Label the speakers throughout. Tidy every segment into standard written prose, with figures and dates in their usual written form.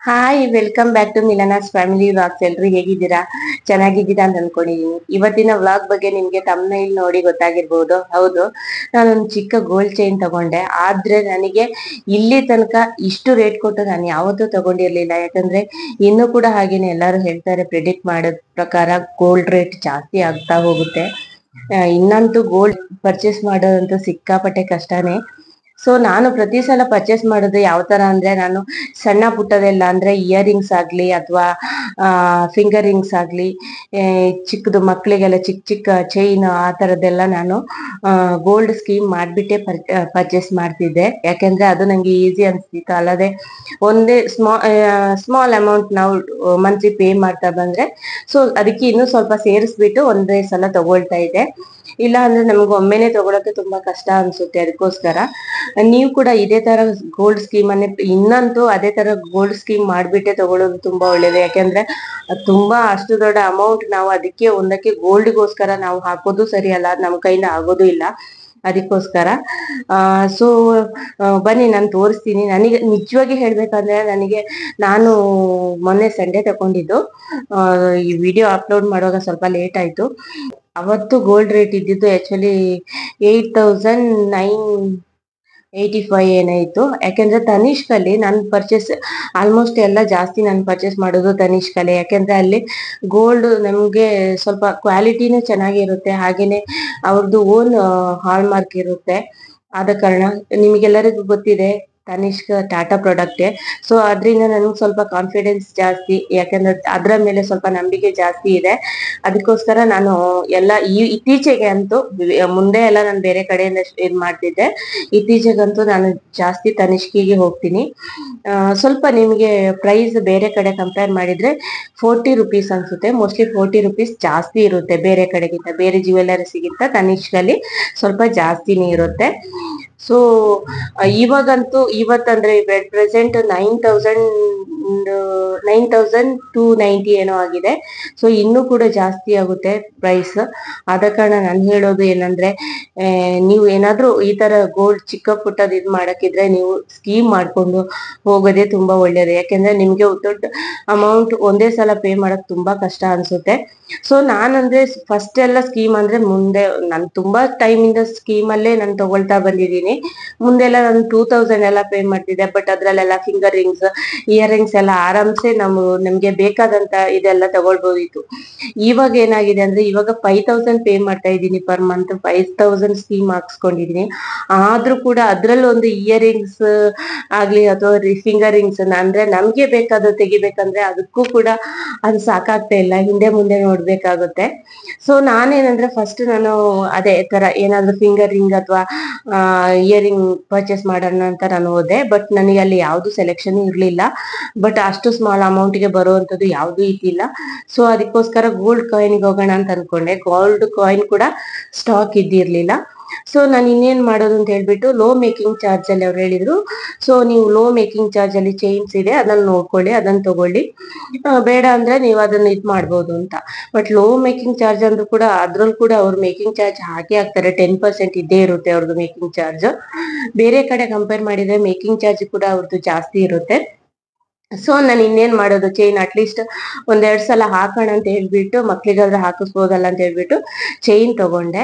Speaker 1: Hi, welcome back to Milana's family vlogs. ಎಲ್ರು ಹೇಗಿದ್ದೀರಾ? ಚೆನ್ನಾಗಿದ್ದೀರಾ ಅಂತ ಅನ್ಕೊಂಡಿದೀನಿ. ಇವತ್ತಿನ ವ್ಲಾಗ್ ಬಗ್ಗೆ ನಿಮ್ಗೆ ತಮ್ಮನೇಲ್ ನೋಡಿ ಗೊತ್ತಾಗಿರ್ಬೋದು. ಹೌದು, ನಾನೊಂದು ಚಿಕ್ಕ ಗೋಲ್ಡ್ ಚೈನ್ ತಗೊಂಡೆ. ಆದ್ರೆ ನನಗೆ ಇಲ್ಲಿ ತನಕ ಇಷ್ಟು ರೇಟ್ ಕೊಟ್ಟು ನಾನು ಯಾವತ್ತೂ ತಗೊಂಡಿರ್ಲಿಲ್ಲ. ಯಾಕಂದ್ರೆ ಇನ್ನೂ ಕೂಡ ಹಾಗೇನೆ ಎಲ್ಲರೂ ಹೇಳ್ತಾರೆ, ಪ್ರಿಡಿಕ್ಟ್ ಮಾಡೋದ್ ಪ್ರಕಾರ ಗೋಲ್ಡ್ ರೇಟ್ ಜಾಸ್ತಿ ಆಗ್ತಾ ಹೋಗುತ್ತೆ. ಇನ್ನಂತೂ ಗೋಲ್ಡ್ ಪರ್ಚೇಸ್ ಮಾಡೋದಂತೂ ಸಿಕ್ಕಾಪಟ್ಟೆ ಕಷ್ಟನೇ. ಸೊ ನಾನು ಪ್ರತಿ ಸಲ ಪರ್ಚೇಸ್ ಮಾಡೋದು ಯಾವ ತರ ಅಂದ್ರೆ, ನಾನು ಸಣ್ಣ ಪುಟ್ಟದೆಲ್ಲ ಅಂದ್ರೆ ಇಯರಿಂಗ್ಸ್ ಆಗ್ಲಿ ಅಥವಾ ಫಿಂಗರ್ ರಿಂಗ್ಸ್ ಆಗ್ಲಿ, ಚಿಕ್ಕದು ಮಕ್ಕಳಿಗೆಲ್ಲ ಚಿಕ್ಕ ಚಿಕ್ಕ ಚೈನ್ ಆ ತರದ್ದೆಲ್ಲ ನಾನು ಗೋಲ್ಡ್ ಸ್ಕೀಮ್ ಮಾಡ್ಬಿಟ್ಟೆ ಪರ್ಚೇಸ್ ಮಾಡ್ತಿದ್ದೆ. ಯಾಕೆಂದ್ರೆ ಅದು ನಂಗೆ ಈಸಿ ಅನ್ಸ್ತಿತ್ತು. ಅಲ್ಲದೆ ಒಂದೇ ಸ್ಮಾಲ್ ಅಮೌಂಟ್ ನಾವು ಮಂತ್ಲಿ ಪೇ ಮಾಡ್ತಾ ಬಂದ್ರೆ, ಸೊ ಅದಕ್ಕೆ ಇನ್ನೂ ಸ್ವಲ್ಪ ಸೇರಿಸ್ಬಿಟ್ಟು ಒಂದೇ ಸಲ ತಗೊಳ್ತಾ ಇದ್ದೆ. ಇಲ್ಲ ಅಂದ್ರೆ ನಮ್ಗೆ ಒಮ್ಮೆನೆ ತಗೊಳಕ್ಕೆ ತುಂಬಾ ಕಷ್ಟ ಅನ್ಸುತ್ತೆ. ಅದಕ್ಕೋಸ್ಕರ ನೀವು ಕೂಡ ಇದೇ ತರ ಗೋಲ್ಡ್ ಸ್ಕೀಮ್ ಅನ್ನೇ, ಇನ್ನಂತೂ ಅದೇ ತರ ಗೋಲ್ಡ್ ಸ್ಕೀಮ್ ಮಾಡ್ಬಿಟ್ಟೆ ತಗೊಳ್ಳೋದು ತುಂಬಾ ಒಳ್ಳೇದು. ಯಾಕೆಂದ್ರೆ ತುಂಬಾ ಅಷ್ಟು ದೊಡ್ಡ ಅಮೌಂಟ್ ನಾವು ಅದಕ್ಕೆ ಒಂದಕ್ಕೆ ಗೋಲ್ಡ್ಗೋಸ್ಕರ ನಾವು ಹಾಕೋದು ಸರಿ ಅಲ್ಲ, ನಮ್ ಕೈಯಿಂದ ಆಗೋದು ಇಲ್ಲ. ಅದಕ್ಕೋಸ್ಕರ ಸೊ ಬನ್ನಿ ನಾನು ತೋರಿಸ್ತೀನಿ. ನನಗೆ ನಿಜವಾಗಿ ಹೇಳ್ಬೇಕಂದ್ರೆ, ನಾನು ಮೊನ್ನೆ ಸಂಡೆ ತಗೊಂಡಿದ್ದು. ಈ ವಿಡಿಯೋ ಅಪ್ಲೋಡ್ ಮಾಡುವಾಗ ಸ್ವಲ್ಪ ಲೇಟ್ ಆಯ್ತು. ಅವತ್ತು ಗೋಲ್ಡ್ ರೇಟ್ ಇದ್ದಿದ್ದು ಆಕ್ಚುಲಿ 8,985 ಏನಾಯ್ತು. ಯಾಕೆಂದ್ರೆ ತನಿಷ್ಕ್ ಅಲ್ಲಿ ನಾನು ಪರ್ಚೇಸ್ ಆಲ್ಮೋಸ್ಟ್ ಎಲ್ಲ ಜಾಸ್ತಿ ನಾನು ಪರ್ಚೇಸ್ ಮಾಡೋದು ತನಿಷ್ಕ್ ಅಲ್ಲಿ. ಯಾಕೆಂದ್ರೆ ಅಲ್ಲಿ ಗೋಲ್ಡ್ ನಮ್ಗೆ ಸ್ವಲ್ಪ ಕ್ವಾಲಿಟಿನೂ ಚೆನ್ನಾಗಿರುತ್ತೆ, ಹಾಗೇನೆ ಅವ್ರದ್ದು ಓನ್ ಹಾಲ್ ಮಾರ್ಕ್ ಇರುತ್ತೆ. ಆದ ಕಾರಣ ನಿಮಗೆಲ್ಲರಿಗೂ ಗೊತ್ತಿದೆ, ತನಿಷ್ಕ್ ಟಾಟಾ ಪ್ರಾಡಕ್ಟೇ. ಸೊ ಅದ್ರಿಂದ ನನಗೆ ಸ್ವಲ್ಪ ಕಾನ್ಫಿಡೆನ್ಸ್ ಜಾಸ್ತಿ, ಯಾಕಂದ್ರೆ ಅದ್ರ ಮೇಲೆ ಸ್ವಲ್ಪ ನಂಬಿಕೆ ಜಾಸ್ತಿ ಇದೆ. ಅದಕ್ಕೋಸ್ಕರ ನಾನು ಎಲ್ಲ ಇತ್ತೀಚೆಗೆ ಅಂತೂ, ಮುಂದೆ ಎಲ್ಲ ನಾನು ಬೇರೆ ಕಡೆಯಿಂದ ಇದ್ ಮಾಡ್ತಿದ್ದೆ. ಇತ್ತೀಚೆಗಂತೂ ನಾನು ಜಾಸ್ತಿ ತನಿಷ್ಕಿಗೆ ಹೋಗ್ತೀನಿ. ಸ್ವಲ್ಪ ನಿಮಗೆ ಪ್ರೈಸ್ ಬೇರೆ ಕಡೆ ಕಂಪೇರ್ ಮಾಡಿದ್ರೆ 40 ರುಪೀಸ್ ಅನ್ಸುತ್ತೆ. ಮೋಸ್ಟ್ಲಿ 40 ರುಪೀಸ್ ಜಾಸ್ತಿ ಇರುತ್ತೆ ಬೇರೆ ಕಡೆಗಿಂತ, ಬೇರೆ ಜ್ಯುವೆಲರ್ಸ್ಗಿಂತ ತನಿಷ್ಕಲ್ಲಿ ಸ್ವಲ್ಪ ಜಾಸ್ತಿನೇ ಇರುತ್ತೆ. ಸೊ ಇವಾಗಂತೂ ಇವತ್ತಂದ್ರೆ ಪ್ರೆಸೆಂಟ್ 9,290 ಏನೋ ಆಗಿದೆ. ಸೊ ಇನ್ನೂ ಕೂಡ ಜಾಸ್ತಿ ಆಗುತ್ತೆ ಪ್ರೈಸ್. ಆದ ಕಾರಣ ನಾನು ಹೇಳೋದು ಏನಂದ್ರೆ, ನೀವು ಏನಾದ್ರೂ ಈ ತರ ಗೋಲ್ಡ್ ಚಿಕ್ಕ ಪುಟ್ಟದ್ ಇದ್ ಮಾಡಕ್ಕಿದ್ರೆ ನೀವು ಸ್ಕೀಮ್ ಮಾಡ್ಕೊಂಡು ಹೋಗೋದೇ ತುಂಬಾ ಒಳ್ಳೇದು. ಯಾಕೆಂದ್ರೆ ನಿಮ್ಗೆ ದೊಡ್ಡ ಅಮೌಂಟ್ ಒಂದೇ ಸಲ ಪೇ ಮಾಡಕ್ ತುಂಬಾ ಕಷ್ಟ ಅನ್ಸುತ್ತೆ. ಸೊ ನಾನಂದ್ರೆ ಫಸ್ಟ್ ಎಲ್ಲ ಸ್ಕೀಮ್ ಅಂದ್ರೆ, ಮುಂದೆ ನಾನು ತುಂಬಾ ಟೈಮ್ ಇಂದ ಸ್ಕೀಮ್ ಅಲ್ಲೇ ನಾನು ತಗೊಳ್ತಾ ಬಂದಿದ್ದೀನಿ. ಮುಂದೆಲ್ಲ ನಾನು 2,000 ಎಲ್ಲ ಪೇ ಮಾಡ್ತಿದ್ದೆ. ಬಟ್ ಅದ್ರಲ್ಲೆಲ್ಲ ಫಿಂಗರ್ ರಿಂಗ್ಸ್, ಇಯರಿಂಗ್ಸ್ ಎಲ್ಲ ಆರಾಮ್ಸೆ ನಮ್ಗೆ ಬೇಕಾದಂತ ಇದೆಲ್ಲ ತಗೊಳ್ಬೋದಿತ್ತು. ಇವಾಗ ಏನಾಗಿದೆ ಅಂದ್ರೆ, ಇವಾಗ 5,000 ಪೇ ಮಾಡ್ತಾ ಇದ್ದೀನಿ ಪರ್ ಮಂತ್. 5,000 ಸ್ಕೀಮ್ ಹಾಕ್ಸ್ಕೊಂಡಿದೀನಿ. ಆದ್ರೂ ಕೂಡ ಅದ್ರಲ್ಲಿ ಒಂದು ಇಯರಿಂಗ್ಸ್ ಆಗ್ಲಿ ಅಥವಾ ಫಿಂಗರ್ ರಿಂಗ್ಸ್ ಅಂದ್ರೆ ನಮ್ಗೆ ಬೇಕಾದ ತೆಗಿಬೇಕಂದ್ರೆ ಅದಕ್ಕೂ ಕೂಡ ಅದು ಸಾಕಾಗ್ತಾ ಇಲ್ಲ, ಹಿಂದೆ ಮುಂದೆ ನೋಡ್ಬೇಕಾಗುತ್ತೆ. ಸೊ ನಾನೇನಂದ್ರೆ ಫಸ್ಟ್ ನಾನು ಅದೇ ತರ ಏನಾದ್ರು ಫಿಂಗರ್ ರಿಂಗ್ ಅಥವಾ ಇಯರಿಂಗ್ ಪರ್ಚೇಸ್ ಮಾಡೋಣ ಅಂತ ನಾನು ಹೋದೆ. ಬಟ್ ನನಗೆ ಅಲ್ಲಿ ಯಾವ್ದು ಸೆಲೆಕ್ಷನ್ ಇರ್ಲಿಲ್ಲ. ಬಟ್ ಅಷ್ಟು ಸ್ಮಾಲ್ ಅಮೌಂಟ್ ಗೆ ಬರುವಂತದ್ದು ಯಾವ್ದು ಇದ್ದಿಲ್ಲ. ಸೊ ಅದಕ್ಕೋಸ್ಕರ ಗೋಲ್ಡ್ ಕಾಯಿನ್ಗೆ ಹೋಗೋಣ ಅಂತ ಅನ್ಕೊಂಡೆ. ಗೋಲ್ಡ್ ಕಾಯಿನ್ ಕೂಡ ಸ್ಟಾಕ್ ಇದ್ದಿರ್ಲಿಲ್ಲ. ಸೊ ನಾನು ಇನ್ನೇನ್ ಮಾಡೋದು ಅಂತ ಹೇಳ್ಬಿಟ್ಟು, ಲೋ ಮೇಕಿಂಗ್ ಚಾರ್ಜ್ ಅಲ್ಲಿ ಅವ್ರು ಹೇಳಿದ್ರು, ಸೊ ನೀವು ಲೋ ಮೇಕಿಂಗ್ ಚಾರ್ಜ್ ಅಲ್ಲಿ ಚೈನ್ಸ್ ಇದೆ, ಅದನ್ನ ನೋಡ್ಕೊಳ್ಳಿ, ಅದನ್ನ ತಗೊಳ್ಳಿ. ಬೇಡ ಅಂದ್ರೆ ನೀವು ಅದನ್ನ ಇದ್ ಮಾಡ್ಬೋದು ಅಂತ. ಬಟ್ ಲೋ ಮೇಕಿಂಗ್ ಚಾರ್ಜ್ ಅಂದ್ರೂ ಕೂಡ ಅದ್ರಲ್ಲಿ ಕೂಡ ಅವ್ರು ಮೇಕಿಂಗ್ ಚಾರ್ಜ್ ಹಾಕಿ ಹಾಕ್ತಾರೆ. 10% ಇದ್ದೇ ಇರುತ್ತೆ ಅವ್ರದ್ದು ಮೇಕಿಂಗ್ ಚಾರ್ಜ್. ಬೇರೆ ಕಡೆ ಕಂಪೇರ್ ಮಾಡಿದ್ರೆ ಮೇಕಿಂಗ್ ಚಾರ್ಜ್ ಕೂಡ ಅವ್ರದ್ದು ಜಾಸ್ತಿ ಇರುತ್ತೆ. ಸೊ ನಾನು ಇನ್ನೇನ್ ಮಾಡೋದು, ಚೈನ್ ಅಟ್ಲೀಸ್ಟ್ ಒಂದೆರಡು ಸಲ ಹಾಕೋಣ ಅಂತ ಹೇಳ್ಬಿಟ್ಟು, ಮಕ್ಳಿಗಾದ್ರೆ ಹಾಕಿಸ್ಬೋದಲ್ಲ ಅಂತ ಹೇಳ್ಬಿಟ್ಟು ಚೈನ್ ತಗೊಂಡೆ.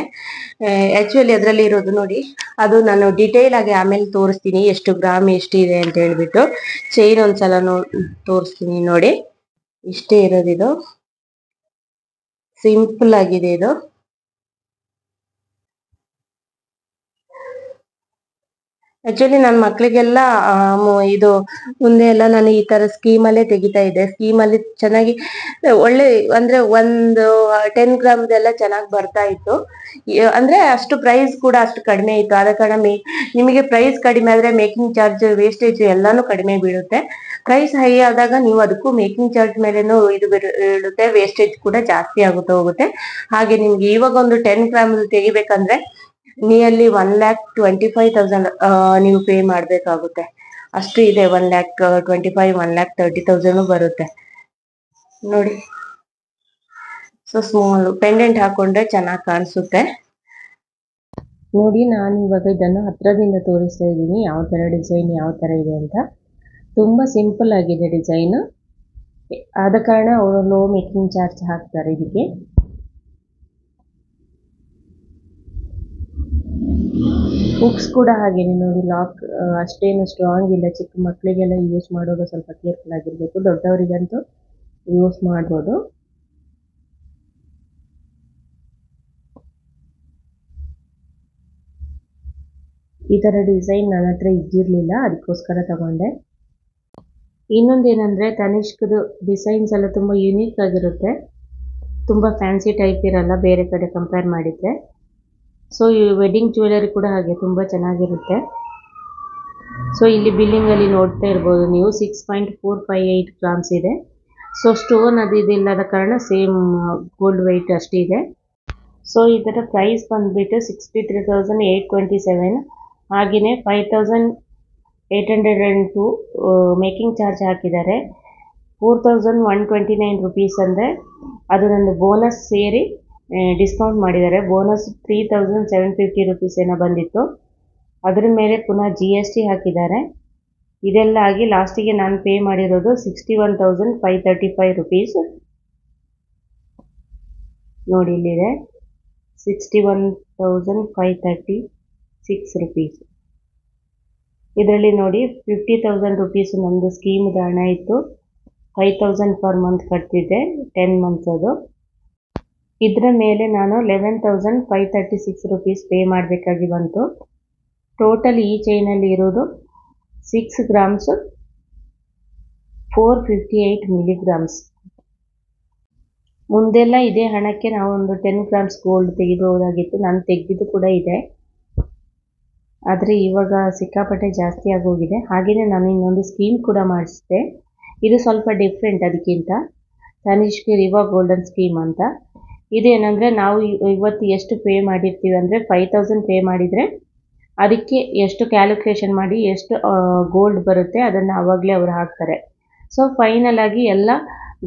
Speaker 1: ಆಕ್ಚುಲಿ ಅದ್ರಲ್ಲಿ ಇರೋದು ನೋಡಿ, ಅದು ನಾನು ಡಿಟೇಲ್ ಆಗಿ ಆಮೇಲೆ ತೋರಿಸ್ತೀನಿ ಎಷ್ಟು ಗ್ರಾಮ್ ಎಷ್ಟಿದೆ ಅಂತ ಹೇಳ್ಬಿಟ್ಟು. ಚೈನ್ ಒಂದ್ಸಲ ತೋರಿಸ್ತೀನಿ ನೋಡಿ. ಇಷ್ಟೇ ಇರೋದಿದು, ಸಿಂಪಲ್ ಆಗಿದೆ ಇದು. ಆಕ್ಚುಲಿ ನನ್ನ ಮಕ್ಳಿಗೆಲ್ಲ ಇದು ಮುಂದೆ ಎಲ್ಲ ನಾನು ಈ ತರ ಸ್ಕೀಮ್ ಅಲ್ಲೇ ತೆಗಿತಾ ಇದ್ದೆ. ಸ್ಕೀಮ್ ಅಲ್ಲಿ ಚೆನ್ನಾಗಿ ಒಳ್ಳೆ ಅಂದ್ರೆ ಒಂದು 10 ಗ್ರಾಮ್ದೆಲ್ಲ ಚೆನ್ನಾಗಿ ಬರ್ತಾ ಇತ್ತು. ಅಂದ್ರೆ ಅಷ್ಟು ಪ್ರೈಸ್ ಕೂಡ ಅಷ್ಟು ಕಡಿಮೆ ಇತ್ತು. ಆದ ಕಾರಣ ನಿಮಗೆ ಪ್ರೈಸ್ ಕಡಿಮೆ ಆದ್ರೆ ಮೇಕಿಂಗ್ ಚಾರ್ಜ್, ವೇಸ್ಟೇಜ್ ಎಲ್ಲಾನು ಕಡಿಮೆ ಬೀಳುತ್ತೆ. ಪ್ರೈಸ್ ಹೈ ಆದಾಗ ನೀವು ಅದಕ್ಕೂ ಮೇಕಿಂಗ್ ಚಾರ್ಜ್ ಮೇಲೆನೂ ಇದು ಬೀಳುತ್ತೆ, ವೇಸ್ಟೇಜ್ ಕೂಡ ಜಾಸ್ತಿ ಆಗುತ್ತೆ ಹೋಗುತ್ತೆ. ಹಾಗೆ ನಿಮ್ಗೆ ಇವಾಗ ಒಂದು 10 ಗ್ರಾಮ್ ತೆಗಿಬೇಕಂದ್ರೆ ನಿಯರ್ಲಿ 1,25,000 ನೀವು ಪೇ ಮಾಡ್ಬೇಕಾಗುತ್ತೆ. ಅಷ್ಟು ಇದೆ. 1,25,000, 1,30,000 ಬರುತ್ತೆ ನೋಡಿ. ಸೊ ಸ್ಮಾಲ್ ಪೆಂಡೆಂಟ್ ಹಾಕೊಂಡ್ರೆ ಚೆನ್ನಾಗಿ ಕಾಣಿಸುತ್ತೆ ನೋಡಿ. ನಾನು ಇವಾಗ ಇದನ್ನು ಹತ್ರದಿಂದ ತೋರಿಸ್ತಾ ಇದ್ದೀನಿ, ಯಾವ ತರ ಡಿಸೈನ್ ಯಾವ ತರ ಇದೆ ಅಂತ. ತುಂಬ ಸಿಂಪಲ್ ಆಗಿದೆ ಡಿಸೈನ್. ಆದ ಕಾರಣ ಅವರು ಲೋ ಮೇಕಿಂಗ್ ಚಾರ್ಜ್ ಹಾಕ್ತಾರೆ ಇದಕ್ಕೆ. ಹುಕ್ಸ್ ಕೂಡ ಹಾಗೇನೆ ನೋಡಿ, ಲಾಕ್ ಅಷ್ಟೇನು ಸ್ಟ್ರಾಂಗ್ ಇಲ್ಲ. ಚಿಕ್ಕ ಮಕ್ಕಳಿಗೆಲ್ಲ ಯೂಸ್ ಮಾಡೋದು ಸ್ವಲ್ಪ ಕೇರ್ಫುಲ್ ಆಗಿರಬೇಕು. ದೊಡ್ಡವರಿಗಂತೂ ಯೂಸ್ ಮಾಡ್ಬೋದು. ಈ ಥರ ಡಿಸೈನ್ ನನ್ನ ಹತ್ರ ಇದ್ದಿರಲಿಲ್ಲ, ಅದಕ್ಕೋಸ್ಕರ ತಗೊಂಡೆ. ಇನ್ನೊಂದೇನೆಂದರೆ ತನಿಷ್ಕ್ದು ಡಿಸೈನ್ಸ್ ಎಲ್ಲ ತುಂಬ ಯುನೀಕ್ ಆಗಿರುತ್ತೆ, ತುಂಬ ಫ್ಯಾನ್ಸಿ ಟೈಪ್ ಇರಲ್ಲ ಬೇರೆ ಕಡೆ ಕಂಪೇರ್ ಮಾಡಿದರೆ. ಸೊ ಈ ವೆಡ್ಡಿಂಗ್ ಜ್ಯುವೆಲರಿ ಕೂಡ ಹಾಗೆ ತುಂಬ ಚೆನ್ನಾಗಿರುತ್ತೆ. ಸೊ ಇಲ್ಲಿ ಬಿಲ್ಲಿಂಗಲ್ಲಿ ನೋಡ್ತಾ ಇರ್ಬೋದು ನೀವು 6.458 ಗ್ರಾಮ್ಸ್ ಇದೆ. ಸೊ ಸ್ಟೋನ್ ಅದು ಇದಿಲ್ಲದ ಕಾರಣ ಸೇಮ್ ಗೋಲ್ಡ್ ವೆಯ್ಟ್ ಅಷ್ಟಿದೆ. ಸೊ ಇದರ ಪ್ರೈಸ್ ಬಂದುಬಿಟ್ಟು 63,827. ಹಾಗೆಯೇ 5,802 ಮೇಕಿಂಗ್ ಚಾರ್ಜ್ ಹಾಕಿದ್ದಾರೆ. 4,129 ರುಪೀಸ್ ಅಂದರೆ ಅದು ನನ್ನ ಬೋನಸ್ ಸೇರಿ ಡಿಸ್ಕೌಂಟ್ ಮಾಡಿದ್ದಾರೆ. ಬೋನಸ್ 3,750 ರುಪೀಸ್ ಏನೋ ಬಂದಿತ್ತು, ಅದರ ಮೇಲೆ ಪುನಃ GST ಹಾಕಿದ್ದಾರೆ. ಇದೆಲ್ಲ ಆಗಿ ಲಾಸ್ಟಿಗೆ ನಾನು ಪೇ ಮಾಡಿರೋದು 61,535 ರುಪೀಸ್. ನೋಡಿ ಇಲ್ಲಿದೆ 61,536 ರುಪೀಸ್. ಇದರಲ್ಲಿ ನೋಡಿ 50,000 ರುಪೀಸ್ ನಮ್ಮದು ಸ್ಕೀಮ್ದು ಹಣ ಇತ್ತು. 5,000 ಪರ್ ಮಂತ್ ಕಟ್ತಿದ್ದೆ, 10 ಮಂತ್ಸ್ ಅದು. ಇದರ ಮೇಲೆ ನಾನು 11,536 ರುಪೀಸ್ ಪೇ ಮಾಡಬೇಕಾಗಿ ಬಂತು. ಟೋಟಲ್ ಈ ಚೈನಲ್ಲಿ ಇರೋದು 6 ಗ್ರಾಮ್ಸ್ 458 ಮಿಲಿಗ್ರಾಮ್ಸ್. ಮುಂದೆಲ್ಲ ಇದೇ ಹಣಕ್ಕೆ ನಾವು ಒಂದು 10 ಗ್ರಾಮ್ಸ್ ಗೋಲ್ಡ್ ತೆಗಿಬಹುದಾಗಿತ್ತು. ನಾನು ತೆಗೆದಿದ್ದು ಕೂಡ ಇದೆ, ಆದರೆ ಇವಾಗ ಸಿಕ್ಕಾಪಟ್ಟೆ ಜಾಸ್ತಿ ಆಗೋಗಿದೆ. ಹಾಗೆಯೇ ನಾನು ಇನ್ನೊಂದು ಸ್ಕೀಮ್ ಕೂಡ ಮಾಡಿಸಿದೆ. ಇದು ಸ್ವಲ್ಪ ಡಿಫ್ರೆಂಟ್ ಅದಕ್ಕಿಂತ, ತನಿಷ್ಕ್ ರಿವಾ ಗೋಲ್ಡನ್ ಸ್ಕೀಮ್ ಅಂತ. ಇದೇನೆಂದರೆ ನಾವು ಇವತ್ತು ಎಷ್ಟು ಪೇ ಮಾಡಿರ್ತೀವಿ ಅಂದರೆ 5,000 ಪೇ ಮಾಡಿದರೆ ಅದಕ್ಕೆ ಎಷ್ಟು ಕ್ಯಾಲ್ಕುಲೇಷನ್ ಮಾಡಿ ಎಷ್ಟು ಗೋಲ್ಡ್ ಬರುತ್ತೆ ಅದನ್ನು ಆವಾಗಲೇ ಅವರು ಹಾಕ್ತಾರೆ. ಸೊ ಫೈನಲ್ ಆಗಿ ಎಲ್ಲ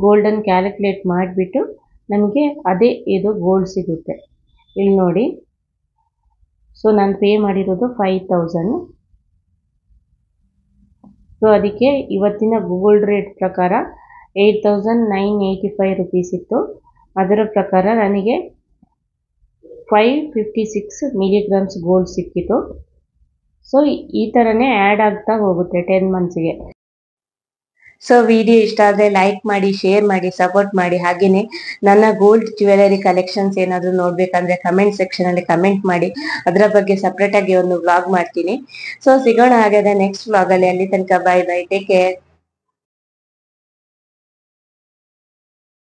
Speaker 1: ಗೋಲ್ಡನ್ನು ಕ್ಯಾಲ್ಕುಲೇಟ್ ಮಾಡಿಬಿಟ್ಟು ನಮಗೆ ಅದೇ ಇದು ಗೋಲ್ಡ್ ಸಿಗುತ್ತೆ. ಇಲ್ಲಿ ನೋಡಿ, ಸೊ ನಾನು ಪೇ ಮಾಡಿರೋದು 5,000. ಸೊ ಅದಕ್ಕೆ ಇವತ್ತಿನ ಗೋಲ್ಡ್ ರೇಟ್ ಪ್ರಕಾರ 8,985 ರುಪೀಸ್ ಇತ್ತು. ಅದರ ಪ್ರಕಾರ ನನಗೆ 556 ಮಿಲಿಗ್ರಾಮ್ಸ್ ಗೋಲ್ಡ್ ಸಿಕ್ಕಿತು. ಸೊ ಈ ಥರನೇ ಆ್ಯಡ್ ಆಗ್ತಾ ಹೋಗುತ್ತೆ 10 ಮಂತ್ಸ್ಗೆ. ಸೊ ವಿಡಿಯೋ ಇಷ್ಟ ಆದರೆ ಲೈಕ್ ಮಾಡಿ, ಶೇರ್ ಮಾಡಿ, ಸಪೋರ್ಟ್ ಮಾಡಿ. ಹಾಗೆಯೇ ನನ್ನ ಗೋಲ್ಡ್ ಜ್ಯುವೆಲರಿ ಕಲೆಕ್ಷನ್ಸ್ ಏನಾದರೂ ನೋಡಬೇಕಂದ್ರೆ ಕಮೆಂಟ್ ಸೆಕ್ಷನಲ್ಲಿ ಕಮೆಂಟ್ ಮಾಡಿ, ಅದರ ಬಗ್ಗೆ ಸಪ್ರೇಟಾಗಿ ಒಂದು ವ್ಲಾಗ್ ಮಾಡ್ತೀನಿ. ಸೊ ಸಿಗೋಣ ಹಾಗಾದರೆ ನೆಕ್ಸ್ಟ್ ವ್ಲಾಗಲ್ಲಿ. ಅಲ್ಲಿ ತನಕ ಬಾಯ್ ಬಾಯ್, ಟೇಕ್ ಕೇರ್.